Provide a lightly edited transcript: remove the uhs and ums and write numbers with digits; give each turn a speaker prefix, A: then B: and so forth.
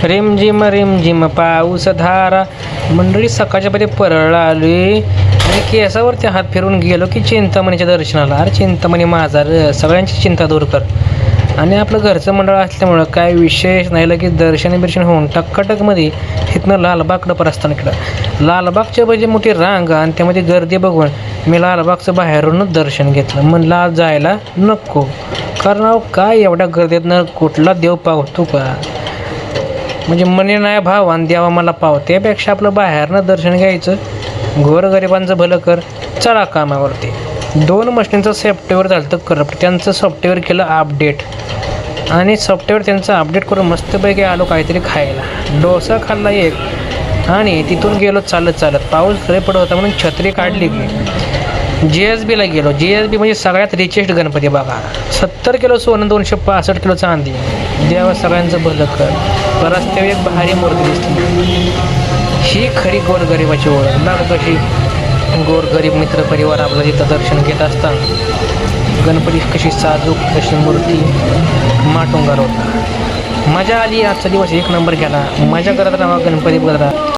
A: रिमझिम पाऊस धारा. मंडळी सकाळच्या मध्ये परळला आलोय आणि केसावरती हात फिरून गेलो की चिंतामणीच्या दर्शनाला. अरे चिंतामणी माझा सगळ्यांची चिंता दूर कर. आणि आपलं घरचं मंडळ असल्यामुळं काय विशेष नाही, लगेच दर्शन होऊन टक्कटकमध्ये इथनं लालबागकडं प्रस्थान केलं. लालबागच्या म्हणजे मोठी रांग आणि त्यामध्ये गर्दी बघून मी लालबागचं बाहेरूनच दर्शन घेतलं. म्हणलं आज जायला नको, कारण अहो काय एवढ्या गर्दीतनं कुठला देव पावतो का? म्हणजे मनी नाही भाव आणि देवा मला पाव, त्यापेक्षा आपलं बाहेरनं दर्शन घ्यायचं. गोरगरिबांचं भलं कर, चला कामावरती. 2 मशीनचं सॉफ्टवेअर झालं तर करप्ट, त्यांचं सॉफ्टवेअर केलं अपडेट आणि सॉफ्टवेअर त्यांचं अपडेट करून मस्तपैकी आलो काहीतरी खायला. डोसा खाल्ला एक आणि तिथून गेलो चालत. पाऊस खरे पडत होता म्हणून छत्री काढली की GSBला गेलो. GSB म्हणजे सगळ्यात रिचेस्ट गणपती बघा. 70 किलो सोनं, 265 किलो चांदी. देवा सगळ्यांचं भलं कर. रस्त्यावर एक भारी मूर्ती दिसली. ही खरी गोरगरिबाची ओळख ना, कशी गोरगरीब मित्र परिवार आपलं तिथं दर्शन घेत असताना गणपती कशी साजूक कशी मूर्ती माटुंगार होता. मजा आली. आजचा दिवस एक नंबर गेला. मजा करत राहा गणपती बघत राहा.